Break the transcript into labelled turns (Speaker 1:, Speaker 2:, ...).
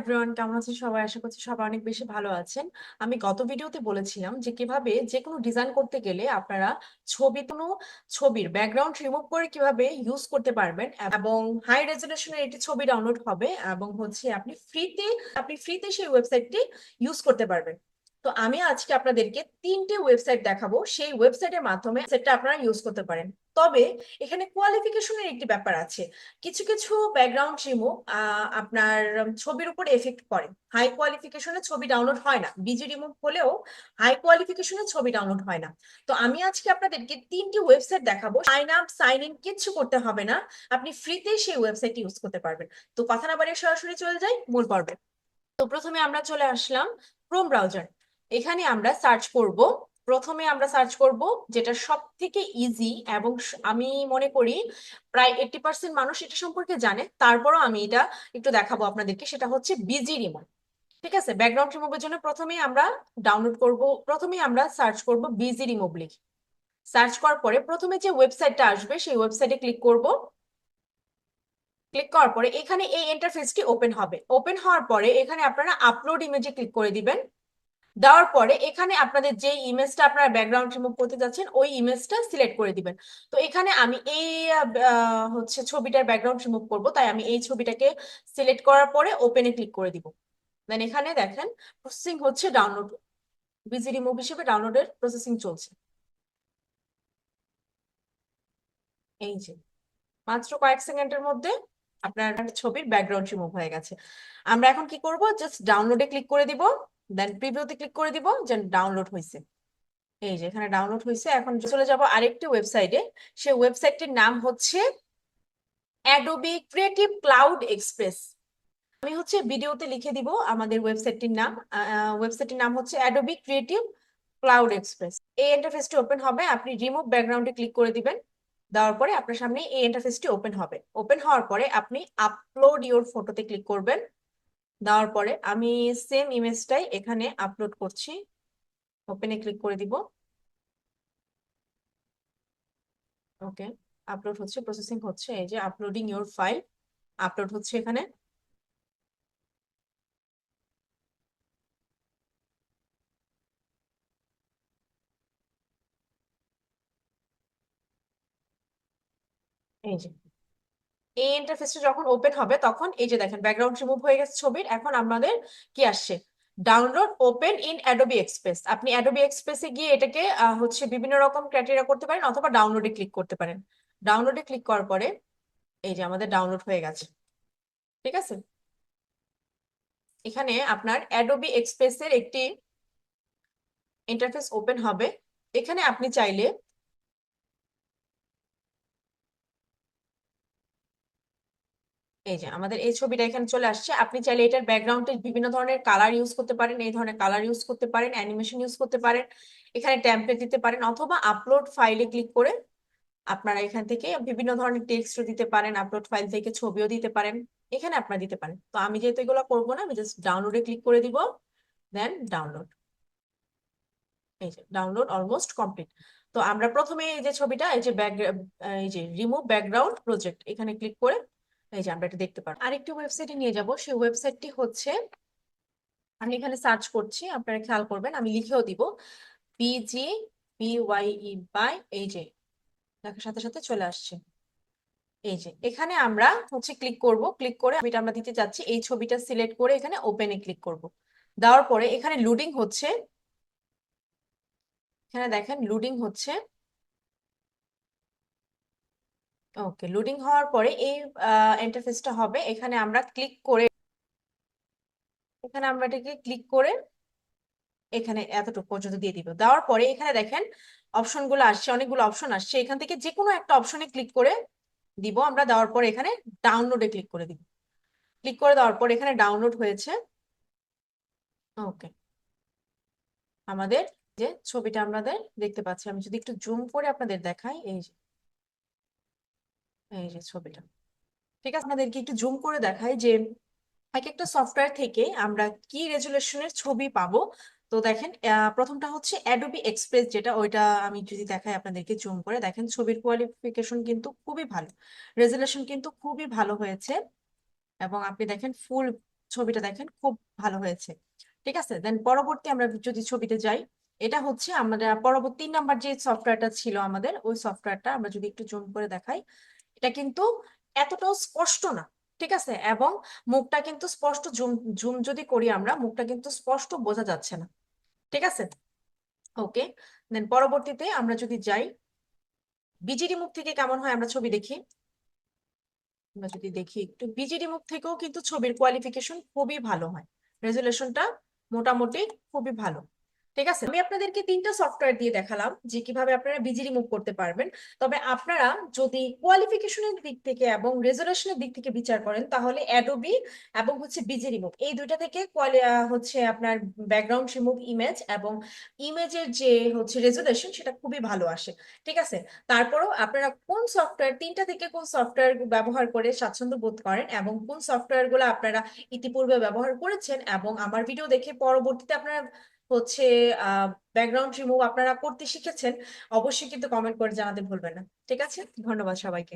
Speaker 1: Everyone, কেমন আছেন সবাই? আশা করছি সবাই অনেক বেশি ভালো আছেন। আমি গত ভিডিওতে বলেছিলাম যে কিভাবে যে কোনো ডিজাইন করতে গেলে আপনারা কোনো ছবির ব্যাকগ্রাউন্ড রিমুভ করে কিভাবে ইউজ করতে পারবেন এবং হাই রেজলিউশনের একটি ছবি ডাউনলোড হবে এবং হচ্ছে আপনি ফ্রিতে সেই ওয়েবসাইটটি ইউজ করতে পারবেন। তো আমি আজকে আপনাদেরকে তিনটে ওয়েবসাইট দেখাবো, সেই ওয়েবসাইটের মাধ্যমে সেটটা আপনারা ইউজ করতে পারেন। তবে এখানে কোয়ালিফিকেশনের একটি ব্যাপার আছে। কিছু কিছু ব্যাকগ্রাউন্ড রিমুভ আপনার ছবির উপর এফেক্ট করে। হাই কোয়ালিফিকেশনের ছবি ডাউনলোড হয় না, বিজি রিমুভ হলেও হাই কোয়ালিফিকেশনের ছবি ডাউনলোড হয় না। তো আমি আজকে আপনাদেরকে তিনটি ওয়েবসাইট দেখাবো, সাইন আপ সাইন ইন কিচ্ছু করতে হবে না, আপনি ফ্রিতেই সেই ওয়েবসাইট ইউজ করতে পারবেন। তো কথা না বাড়িয়ে সরাসরি চলে যাই মূল পর্বে। তো প্রথমে আমরা চলে আসলাম ক্রোম ব্রাউজার। এখানে আমরা সার্চ করব, প্রথমে আমরা সার্চ করব যেটা সব থেকে ইজি এবং আমি মনে করি প্রায় 80% মানুষ এটা সম্পর্কে জানে, তারপরও আমি এটা একটু দেখাবো আপনাদেরকে। সেটা হচ্ছে বিজি রিমুভ। ঠিক আছে, ব্যাকগ্রাউন্ড রিমুভের জন্য প্রথমেই আমরা ডাউনলোড করব, প্রথমেই আমরা সার্চ করব বিজি রিমুভ লিখে। সার্চ করার পরে প্রথমে যে ওয়েবসাইটটা আসবে সেই ওয়েবসাইটে ক্লিক করব। ক্লিক করার পরে এখানে এই ইন্টারফেসটি ওপেন হবে। ওপেন হওয়ার পরে এখানে আপনারা আপলোড ইমেজে ক্লিক করে দিবেন। দেওয়ার পরে এখানে আপনাদের যে ইমেজটা আপনারা ব্যাকগ্রাউন্ড রিমুভ করতে যাচ্ছেন ওই ইমেজটা সিলেক্ট করে দিবেন। তো এখানে আমি এই হচ্ছে ছবিটার ব্যাকগ্রাউন্ড রিমুভ করব, তাই আমি এই ছবিটাকে সিলেক্ট করার পরে ওপেনে ক্লিক করে দিব। দেন এখানে দেখেন প্রসেসিং হচ্ছে, ডাউনলোড বিজি রিমুভ হিসেবে ডাউনলোডের প্রসেসিং চলছে। এই যে মাত্র কয়েক সেকেন্ডের মধ্যে আপনার ছবির ব্যাকগ্রাউন্ড রিমুভ হয়ে গেছে। আমরা এখন কি করব, জাস্ট ডাউনলোডে ক্লিক করে দিব, দেন প্রিভিউতে ক্লিক করে দিব, যেন ডাউনলোড হয়েছে। এই যে এখানে ডাউনলোড হয়েছে। এখন চলে যাব আরেকটি ওয়েবসাইটে। সেই ওয়েবসাইটটির নাম হচ্ছে অ্যাডোবি ক্রিয়েটিভ ক্লাউড এক্সপ্রেস। আমি হচ্ছে ভিডিওতে লিখে দিব আমাদের ওয়েবসাইটটির নাম। ওয়েবসাইটটির নাম হচ্ছে অ্যাডোবি ক্রিয়েটিভ ক্লাউড এক্সপ্রেস। এই ইন্টারফেসটি ওপেন হবে, আপনি রিমুভ ব্যাকগ্রাউন্ডে ক্লিক করে দিবেন। দেওয়ার পরে আপনার সামনে এই ইন্টারফেসটি ওপেন হবে। ওপেন হওয়ার পরে আপনি আপলোড ইওর ফটোতে ক্লিক করবেন। দেওয়ার পরে আমি সেম ইমেজটাই এখানে আপলোড করছি, ওপেনে ক্লিক করে দিব। ওকে, আপলোড হচ্ছে, প্রসেসিং হচ্ছে। এই যে আপলোডিং ইওর ফাইল, আপলোড হচ্ছে এখানে। এই যে এই ইন্টারফেসটা যখন ওপেন হবে তখন এই যে দেখেন ব্যাকগ্রাউন্ড রিমুভ হয়ে গেছে ছবির। এখন আমাদের কি আসছে, download open in Adobe express. আপনি অ্যাডোবি এক্সপ্রেসে গিয়ে এটাকে হচ্ছে বিভিন্ন রকম ক্রাইটেরিয়া করতে পারেন অথবা ডাউনলোডে ক্লিক করতে পারেন। ডাউনলোডে ক্লিক করার পরে এই যে আমাদের ডাউনলোড হয়ে গেছে। ঠিক আছে, এখানে আপনার অ্যাডোবি এক্সপ্রেসের একটি ইন্টারফেস ওপেন হবে। এখানে আপনি চাইলে এই যে আমাদের এই ছবিটা এখানে চলে আসছে। আপনি চাইলে এটার ব্যাকগ্রাউন্ডে বিভিন্ন ধরনের কালার ইউজ করতে পারেন, এই ধরনের কালার ইউজ করতে পারেন, অ্যানিমেশন ইউজ করতে পারেন, এখানে টেমপ্লেট দিতে পারেন, অথবা আপলোড ফাইলে ক্লিক করে আপনারা এখান থেকে বিভিন্ন ধরনের টেক্সট দিতে পারেন, আপলোড ফাইল থেকে ছবিও দিতে পারেন, এখানে আপনারা দিতে পারেন। তো আমি যেহেতু এগুলো করবো না, আমি জাস্ট ডাউনলোডে ক্লিক করে দিব, দেন ডাউনলোড। এই যে ডাউনলোড অলমোস্ট কমপ্লিট। তো আমরা প্রথমে এই যে ছবিটা, এই যে এই যে রিমুভ ব্যাকগ্রাউন্ড প্রজেক্ট, এখানে ক্লিক করে এই যে আমরা এটা দেখতে পারবো। আরেকটি ওয়েবসাইটে নিয়ে যাব, সেই ওয়েবসাইটটি হচ্ছে, আমি এখানে সার্চ করছি, আপনারা খেয়াল করবেন, আমি লিখেও দিব বিজি বিওয়াইই বাই, এই যে দেখার সাথে সাথে চলে আসছে। এই যে এখানে আমরা হচ্ছে ক্লিক করব, ক্লিক করে আমি আমরা দিতে যাচ্ছি, এই ছবিটা সিলেক্ট করে এখানে ওপেনে ক্লিক করব। দেওয়ার পরে এখানে লোডিং হচ্ছে, এখানে দেখেন লোডিং হচ্ছে। ওকে, লোডিং হওয়ার পরে এই ইন্টারফেসটা হবে। এখানে আমরা ক্লিক করে, এখানে আমরা এটাকে ক্লিক করে এখানে এতটুকু পর্যন্ত দিয়ে দিব। দেওয়ার পরে এখানে দেখেন অপশনগুলো আসছে, অনেকগুলো অপশন আসছে, এখান থেকে যে কোনো একটা অপশনে ক্লিক করে দিব আমরা। দেওয়ার পরে এখানে ডাউনলোডে ক্লিক করে দিব। ক্লিক করে দেওয়ার পর এখানে ডাউনলোড হয়েছে। ওকে, আমাদের যে ছবিটা আমাদের দেখতে পাচ্ছি, আমি যদি একটু জুম করে আপনাদের দেখাই, এই যে এই যে ছবিটা। ঠিক আছে, আপনাদেরকে একটু জুম করে দেখাই যে এক একটা সফটওয়্যার থেকে আমরা কি রেজুলেশনের ছবি পাবো। তো দেখেন প্রথমটা হচ্ছে অ্যাডোবি এক্সপ্রেস, যেটা ওইটা আমি যদি দেখাই আপনাদেরকে জুম করে, দেখেন ছবির কোয়ালিফিকেশন কিন্তু খুবই ভালো, রেজুলেশন কিন্তু খুবই ভালো হয়েছে। এবং আপনি দেখেন ফুল ছবিটা দেখেন খুব ভালো হয়েছে। ঠিক আছে, দেন পরবর্তী আমরা যদি ছবিতে যাই, এটা হচ্ছে আমরা পরবর্তী 3 নাম্বার যে সফটওয়্যারটা ছিল আমাদের, ওই সফটওয়্যারটা আমরা যদি একটু জুম করে দেখাই, এটা কিন্তু এতটাও স্পষ্ট না। ঠিক আছে, এবং মুখটা কিন্তু স্পষ্ট, জুম জুম যদি করি আমরা, মুখটা কিন্তু স্পষ্ট বোঝা যাচ্ছে না। ঠিক আছে, ওকে। দেন পরবর্তীতে আমরা যদি যাই, বিজিডি মুখ থেকে কেমন হয় আমরা ছবি দেখি। আমরা যদি দেখি একটু, বিজিডি মুখ থেকেও কিন্তু ছবির কোয়ালিফিকেশন খুবই ভালো হয়, রেজুলেশনটা মোটামুটি খুবই ভালো। ঠিক আছে, আমি আপনাদেরকে 3টা সফটওয়্যার দিয়ে দেখালাম যে কিভাবে আপনারা বিজি রিমুভ করতে পারবেন। তবে আপনারা যদি কোয়ালিফিকেশনের দিক থেকে এবং রেজুলেশনের দিক থেকে বিচার করেন, তাহলে অ্যাডোবি এবং হচ্ছে বিজি রিমুভ, এই দুইটা থেকে হচ্ছে আপনার ব্যাকগ্রাউন্ড রিমুভ ইমেজ এবং ইমেজের যে হচ্ছে রেজুলেশন, সেটা খুবই ভালো আসে। ঠিক আছে, তারপরও আপনারা কোন সফটওয়্যার, 3টা থেকে কোন সফটওয়্যার ব্যবহার করে স্বাচ্ছন্দ্য বোধ করেন এবং কোন সফটওয়্যার গুলো আপনারা ইতিপূর্বে ব্যবহার করেছেন এবং আমার ভিডিও দেখে পরবর্তীতে আপনারা হচ্ছে ব্যাকগ্রাউন্ড রিমুভ আপনারা করতে শিখেছেন, অবশ্যই কিন্তু কমেন্ট করে জানাতে ভুলবেন না। ঠিক আছে, ধন্যবাদ সবাইকে।